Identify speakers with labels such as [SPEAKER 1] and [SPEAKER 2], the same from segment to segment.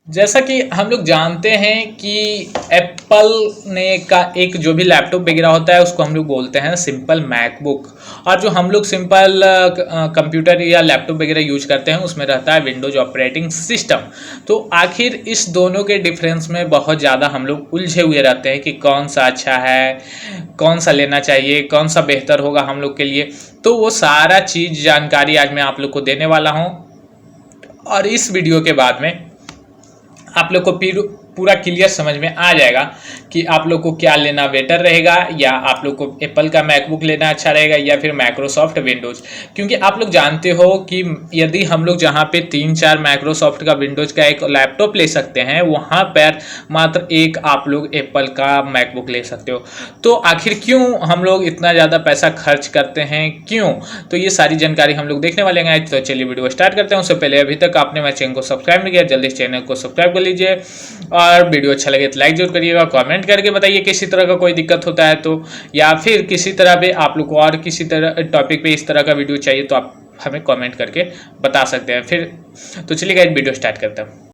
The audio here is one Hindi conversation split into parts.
[SPEAKER 1] जैसा कि हम लोग जानते हैं कि एप्पल ने का एक जो भी लैपटॉप वगैरह होता है उसको हम लोग बोलते हैं सिंपल मैकबुक। और जो हम लोग सिंपल कंप्यूटर या लैपटॉप वगैरह यूज करते हैं उसमें रहता है विंडोज ऑपरेटिंग सिस्टम। तो आखिर इस दोनों के डिफरेंस में बहुत ज़्यादा हम लोग उलझे हुए रहते हैं कि कौन सा अच्छा है, कौन सा लेना चाहिए, कौन सा बेहतर होगा हम लोग के लिए। तो वो सारा चीज़ जानकारी आज मैं आप लोग को देने वाला हूँ। और इस वीडियो के बाद में आप लोग को पूरा क्लियर समझ में आ जाएगा कि आप लोग को क्या लेना बेटर रहेगा, या आप लोग को एप्पल का मैकबुक लेना अच्छा रहेगा या फिर माइक्रोसॉफ्ट विंडोज। क्योंकि आप लोग जानते हो कि यदि हम लोग जहाँ पे 3-4 माइक्रोसॉफ्ट का विंडोज का एक लैपटॉप ले सकते हैं, वहाँ पर मात्र एक आप लोग एप्पल का मैकबुक ले सकते हो। तो आखिर क्यों हम लोग इतना ज़्यादा पैसा खर्च करते हैं, क्यों? तो ये सारी जानकारी हम लोग देखने वाले हैं। तो चलिए वीडियो स्टार्ट करते हैं। उससे पहले अभी तक आपने मेरे चैनल को सब्सक्राइब नहीं किया, जल्दी चैनल को सब्सक्राइब कर लीजिए और वीडियो अच्छा लगे तो लाइक जरूर करिएगा। कमेंट करके बताइए किसी तरह का कोई दिक्कत होता है तो, या फिर किसी तरह पे आप लोग को और किसी तरह टॉपिक पे इस तरह का वीडियो चाहिए तो आप हमें कमेंट करके बता सकते हैं। फिर तो चलिए गाइस वीडियो स्टार्ट करते हैं।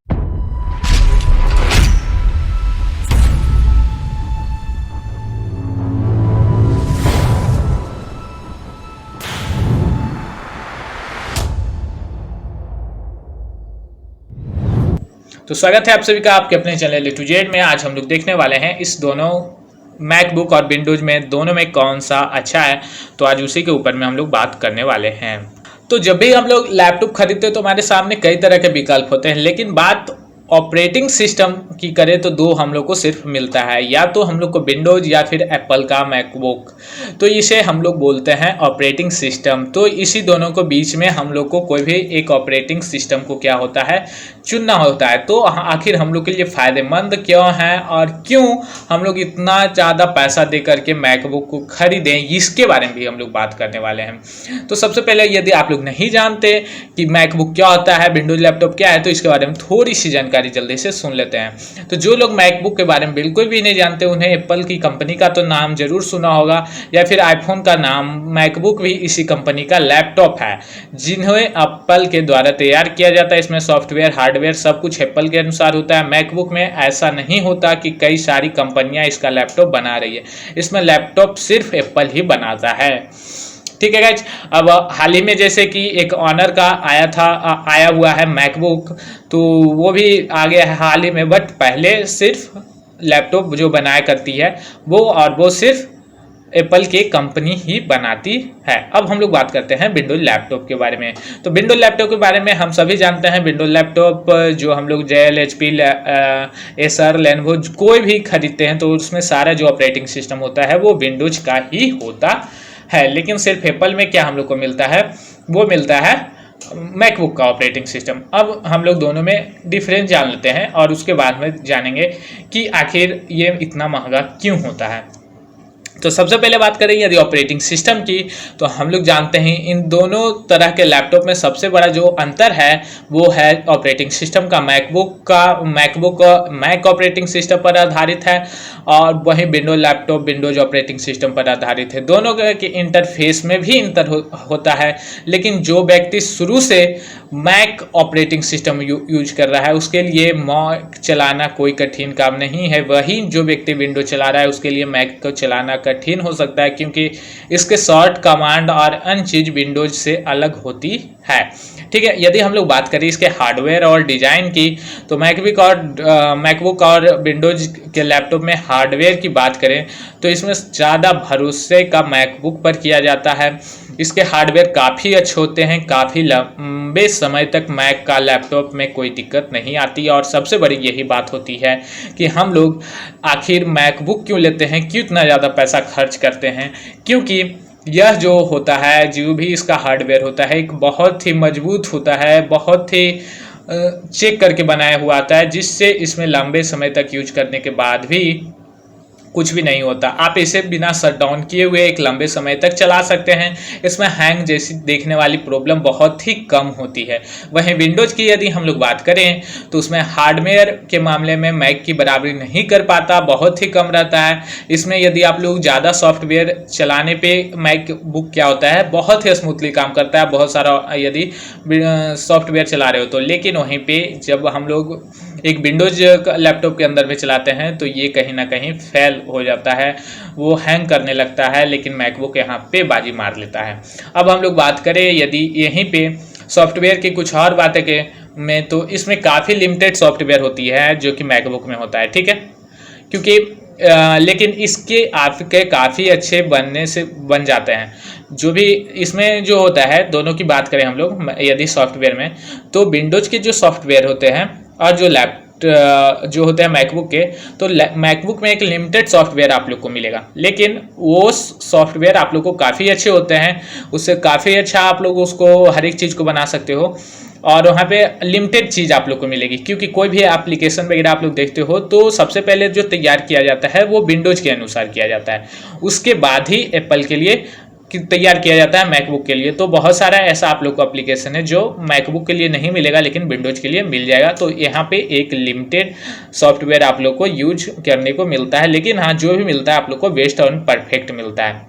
[SPEAKER 1] तो स्वागत है आप सभी का आपके अपने चैनल A to Z में। आज हम लोग देखने वाले हैं इस दोनों मैकबुक और विंडोज में दोनों में कौन सा अच्छा है। तो आज उसी के ऊपर में हम लोग बात करने वाले हैं। तो जब भी हम लोग लैपटॉप खरीदते हैं तो हमारे सामने कई तरह के विकल्प होते हैं, लेकिन बात ऑपरेटिंग सिस्टम की करें तो दो हम लोग को सिर्फ मिलता है, या तो हम लोग को विंडोज या फिर एप्पल का मैकबुक। तो इसे हम लोग बोलते हैं ऑपरेटिंग सिस्टम। तो इसी दोनों को बीच में हम लोग को कोई भी एक ऑपरेटिंग सिस्टम को क्या होता है, चुनना होता है। तो आखिर हम लोग के लिए फ़ायदेमंद क्यों है और क्यों हम लोग इतना ज़्यादा पैसा दे करके मैकबुक को खरीदें, इसके बारे में भी हम लोग बात करने वाले हैं। तो सबसे पहले यदि आप लोग नहीं जानते कि मैकबुक क्या होता है, विंडोज लैपटॉप क्या है, तो इसके बारे में थोड़ी सी जानकारी जल्दी से सुन लेते हैं। तो जो लोग मैकबुक के बारे में बिल्कुल भी नहीं जानते, उन्हें एप्पल की कंपनी का तो नाम जरूर सुना होगा, या फिर आईफोन का नाम। मैकबुक भी इसी कंपनी का लैपटॉप है जिन्हें एप्पल के द्वारा तैयार किया जाता है। इसमें सॉफ्टवेयर हार्डवेयर सब कुछ एप्पल के अनुसार होता है। मैकबुक में ऐसा नहीं होता कि कई सारी कंपनियां इसका लैपटॉप बना रही है, इसमें लैपटॉप सिर्फ एप्पल ही बनाता है। ठीक है गाइज। अब हाल ही में जैसे कि एक ऑनर का आया हुआ है मैकबुक, तो वो भी आ गया है हाल ही में। बट पहले सिर्फ लैपटॉप जो बनाया करती है वो सिर्फ एप्पल की कंपनी ही बनाती है। अब हम लोग बात करते हैं विंडोज लैपटॉप के बारे में। तो विंडोज लैपटॉप के बारे में हम सभी जानते हैं। विंडोज लैपटॉप जो हम लोग डेल, HP, एसर, लेनोवो कोई भी खरीदते हैं तो उसमें सारा जो ऑपरेटिंग सिस्टम होता है वो विंडोज का ही होता है। लेकिन सिर्फ एप्पल में क्या हम लोग को मिलता है, वो मिलता है मैकबुक का ऑपरेटिंग सिस्टम। अब हम लोग दोनों में डिफरेंस जान लेते हैं और उसके बाद में जानेंगे कि आखिर ये इतना महंगा क्यों होता है। तो सबसे पहले बात करें यदि ऑपरेटिंग सिस्टम की, तो हम लोग जानते हैं इन दोनों तरह के लैपटॉप में सबसे बड़ा जो अंतर है वो है ऑपरेटिंग सिस्टम का। मैकबुक मैक ऑपरेटिंग सिस्टम पर आधारित है और वहीं Windows laptop Windows operating system पर आधारित है। दोनों के इंटरफेस में भी अंतर होता है, लेकिन जो व्यक्ति शुरू से मैक ऑपरेटिंग सिस्टम यूज कर रहा है उसके लिए मैक चलाना कोई कठिन काम नहीं है। वही जो व्यक्ति विंडो चला रहा है उसके लिए मैक को चलाना कठिन हो सकता है, क्योंकि इसके शॉर्ट कमांड और अन्य चीज विंडोज से अलग होती है। ठीक है। यदि हम लोग बात करें इसके हार्डवेयर और डिजाइन की, तो मैकबुक और विंडोज के लैपटॉप में हार्डवेयर की बात करें तो इसमें ज़्यादा भरोसे का मैकबुक पर किया जाता है। इसके हार्डवेयर काफ़ी अच्छे होते हैं, काफ़ी लंबे समय तक मैक का लैपटॉप में कोई दिक्कत नहीं आती। और सबसे बड़ी यही बात होती है कि हम लोग आखिर मैकबुक क्यों लेते हैं, क्यों इतना ज़्यादा पैसा खर्च करते हैं, क्योंकि यह जो होता है, जो भी इसका हार्डवेयर होता है, एक बहुत ही मजबूत होता है, बहुत ही चेक करके बनाया हुआ आता है, जिससे इसमें लंबे समय तक यूज करने के बाद भी कुछ भी नहीं होता। आप इसे बिना शट डाउन किए हुए एक लंबे समय तक चला सकते हैं। इसमें हैंग जैसी देखने वाली प्रॉब्लम बहुत ही कम होती है। वहीं विंडोज की यदि हम लोग बात करें तो उसमें हार्डवेयर के मामले में मैक की बराबरी नहीं कर पाता, बहुत ही कम रहता है। इसमें यदि आप लोग ज़्यादा सॉफ्टवेयर चलाने पे मैकबुक क्या होता है, बहुत ही स्मूथली काम करता है बहुत सारा यदि सॉफ्टवेयर चला रहे हो तो। लेकिन वहीं पे जब हम लोग एक विंडोज लैपटॉप के अंदर में चलाते हैं तो ये कहीं ना कहीं फेल हो जाता है, वो हैंग करने लगता है, लेकिन मैकबुक यहाँ पे बाजी मार लेता है। अब हम लोग बात करें यदि यहीं पे सॉफ्टवेयर की कुछ और बातें के में, तो इसमें काफ़ी लिमिटेड सॉफ्टवेयर होती है जो कि मैकबुक में होता है, ठीक है, क्योंकि लेकिन इसके आपके काफ़ी अच्छे बनने से बन जाते हैं। जो भी इसमें जो होता है, दोनों की बात करें हम लोग यदि सॉफ्टवेयर में, तो विंडोज के जो सॉफ्टवेयर होते हैं और जो होते हैं मैकबुक के, तो मैकबुक में एक लिमिटेड सॉफ्टवेयर आप लोग को मिलेगा, लेकिन वो सॉफ्टवेयर आप लोग को काफ़ी अच्छे होते हैं, उससे काफ़ी अच्छा आप लोग उसको हर एक चीज़ को बना सकते हो, और वहाँ पे लिमिटेड चीज़ आप लोग को मिलेगी। क्योंकि कोई भी एप्लीकेशन वगैरह आप लोग देखते हो तो सबसे पहले जो तैयार किया जाता है वो विंडोज के अनुसार किया जाता है, उसके बाद ही एप्पल के लिए तैयार किया जाता है मैकबुक के लिए। तो बहुत सारा ऐसा आप लोग को एप्लीकेशन है जो मैकबुक के लिए नहीं मिलेगा लेकिन विंडोज के लिए मिल जाएगा। तो यहाँ पे एक लिमिटेड सॉफ्टवेयर आप लोग को यूज करने को मिलता है, लेकिन हाँ जो भी मिलता है आप लोग को बेस्ट और परफेक्ट मिलता है,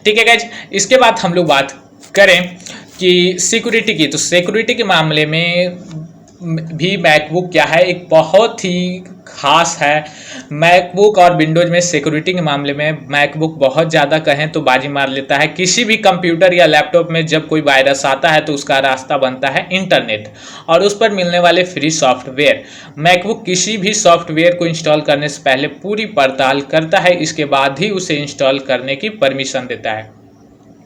[SPEAKER 1] ठीक है गाइज। इसके बाद हम लोग बात करें कि सिक्योरिटी की, तो सिक्योरिटी के मामले में भी मैकबुक क्या है, एक बहुत ही खास है। मैकबुक और विंडोज में सिक्योरिटी के मामले में मैकबुक बहुत ज़्यादा कहें तो बाजी मार लेता है। किसी भी कंप्यूटर या लैपटॉप में जब कोई वायरस आता है तो उसका रास्ता बनता है इंटरनेट और उस पर मिलने वाले फ्री सॉफ्टवेयर। मैकबुक किसी भी सॉफ्टवेयर को इंस्टॉल करने से पहले पूरी पड़ताल करता है, इसके बाद ही उसे इंस्टॉल करने की परमिशन देता है।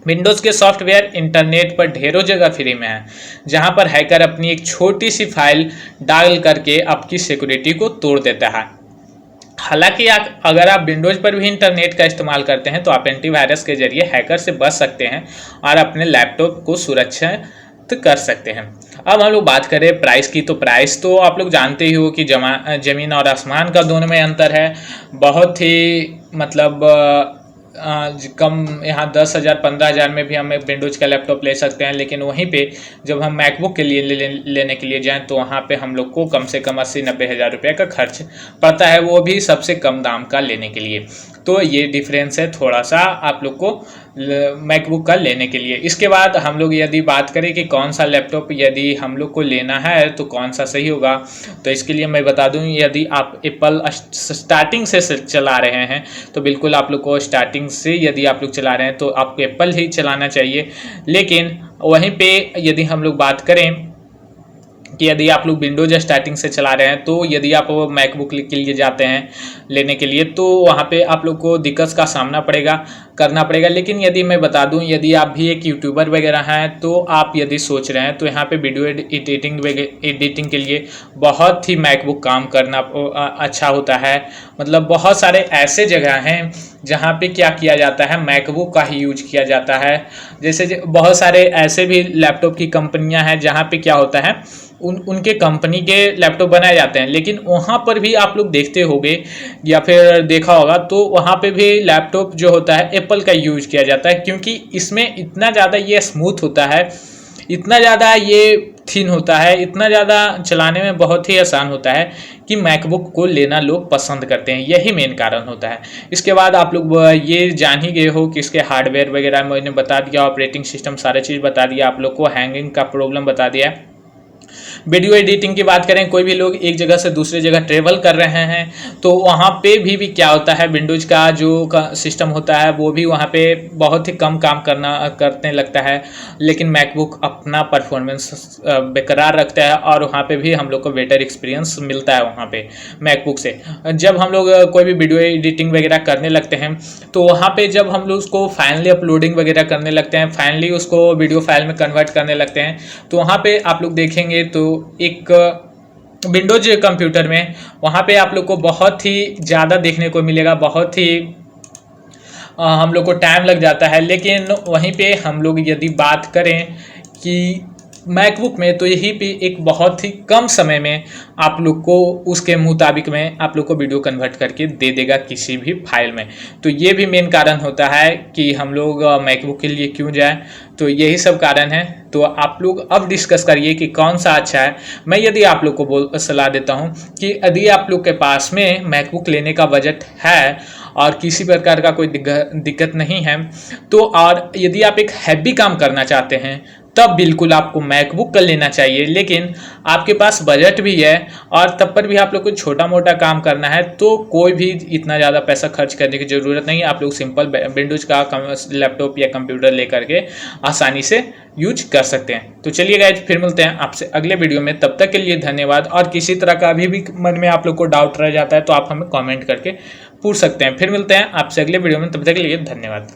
[SPEAKER 1] विंडोज़ के सॉफ्टवेयर इंटरनेट पर ढेरों जगह फ्री में है, जहां पर हैकर अपनी एक छोटी सी फाइल डाल करके आपकी सिक्योरिटी को तोड़ देता है। हालांकि अगर आप विंडोज़ पर भी इंटरनेट का इस्तेमाल करते हैं तो आप एंटीवायरस के जरिए हैकर से बच सकते हैं और अपने लैपटॉप को सुरक्षित कर सकते हैं। अब हम लोग बात करें प्राइस की, तो प्राइस तो आप लोग जानते ही हो कि ज़मीन और आसमान का दोनों में अंतर है। बहुत ही मतलब कम यहाँ 10,000 15,000 में भी हम विंडोज़ का लैपटॉप ले सकते हैं, लेकिन वहीं पे जब हम मैकबुक के लिए लेने के लिए जाएं तो वहाँ पे हम लोग को कम से कम 80-90 हज़ार रुपये का खर्च पड़ता है, वो भी सबसे कम दाम का लेने के लिए। तो ये डिफरेंस है थोड़ा सा आप लोग को मैकबुक का लेने के लिए। इसके बाद हम लोग यदि बात करें कि कौन सा लैपटॉप यदि हम लोग को लेना है तो कौन सा सही होगा, तो इसके लिए मैं बता दूं, यदि आप एप्पल स्टार्टिंग से चला रहे हैं तो बिल्कुल आप लोग को स्टार्टिंग से यदि आप लोग चला रहे हैं तो आपको एप्पल ही चलाना चाहिए। लेकिन वहीं पे यदि हम लोग बात करें कि यदि आप लोग विंडोज स्टार्टिंग से चला रहे हैं तो यदि आप मैकबुक के लिए जाते हैं लेने के लिए तो वहाँ पे आप लोग को दिक्कत का सामना करना पड़ेगा। लेकिन यदि मैं बता दूं, यदि आप भी एक यूट्यूबर वगैरह हैं तो आप यदि सोच रहे हैं तो यहाँ पे वीडियो एडिटिंग के लिए बहुत ही मैकबुक काम करना अच्छा होता है। मतलब बहुत सारे ऐसे जगह हैं जहाँ पे क्या किया जाता है, मैकबुक का ही यूज किया जाता है। जैसे बहुत सारे ऐसे भी लैपटॉप की कंपनियाँ हैं जहाँ पे क्या होता है, उनके कंपनी के लैपटॉप बनाए जाते हैं, लेकिन वहाँ पर भी आप लोग देखते होंगे या फिर देखा होगा तो वहाँ पे भी लैपटॉप जो होता है एप्पल का यूज किया जाता है, क्योंकि इसमें इतना ज़्यादा ये स्मूथ होता है, इतना ज़्यादा ये थिन होता है, इतना ज़्यादा चलाने में बहुत ही आसान होता है कि मैकबुक को लेना लोग पसंद करते हैं। यही मेन कारण होता है। इसके बाद आप लोग ये जान ही गए हो कि इसके हार्डवेयर वगैरह मैंने बता दिया, ऑपरेटिंग सिस्टम सारा चीज़ बता दिया आप लोग को, हैंगिंग का प्रॉब्लम बता दिया। वीडियो एडिटिंग की बात करें, कोई भी लोग एक जगह से दूसरी जगह ट्रेवल कर रहे हैं तो वहाँ पे भी क्या होता है, विंडोज का जो सिस्टम होता है वो भी वहाँ पे बहुत ही कम काम करने लगता है, लेकिन मैकबुक अपना परफॉर्मेंस बेकरार रखता है और वहाँ पे भी हम लोग को बेटर एक्सपीरियंस मिलता है वहाँ पे मैकबुक से। जब हम लोग कोई भी वीडियो एडिटिंग वगैरह करने लगते हैं तो वहाँ पे जब हम लोग उसको फाइनली अपलोडिंग वगैरह करने लगते हैं, फाइनली उसको वीडियो फाइल में कन्वर्ट करने लगते हैं, तो वहाँ पे आप लोग देखेंगे तो एक विंडोज कंप्यूटर में वहाँ पे आप लोग को बहुत ही ज़्यादा देखने को मिलेगा, बहुत ही हम लोग को टाइम लग जाता है। लेकिन वहीं पे हम लोग यदि बात करें कि मैकबुक में तो यही पे एक बहुत ही कम समय में आप लोग को उसके मुताबिक में आप लोग को वीडियो कन्वर्ट करके दे देगा किसी भी फाइल में। तो ये भी मेन कारण होता है कि हम लोग मैकबुक के लिए क्यों जाएं, तो यही सब कारण है। तो आप लोग अब डिस्कस करिए कि कौन सा अच्छा है। मैं यदि आप लोग को सलाह देता हूं कि यदि आप लोग के पास में मैकबुक लेने का बजट है और किसी प्रकार का कोई दिक्कत नहीं है तो, और यदि आप एक हैवी काम करना चाहते हैं तब बिल्कुल आपको मैकबुक कर लेना चाहिए। लेकिन आपके पास बजट भी है और तब पर भी आप लोग को छोटा मोटा काम करना है तो कोई भी इतना ज़्यादा पैसा खर्च करने की ज़रूरत नहीं है। आप लोग सिंपल विंडोज का लैपटॉप या कंप्यूटर लेकर के आसानी से यूज कर सकते हैं। तो चलिए गाइज, फिर मिलते हैं आपसे अगले वीडियो में। तब तक के लिए धन्यवाद। और किसी तरह का अभी भी मन में आप लोग को डाउट रह जाता है तो आप हमें कमेंट करके पूछ सकते हैं। फिर मिलते हैं आपसे अगले वीडियो में, तब तक के लिए धन्यवाद।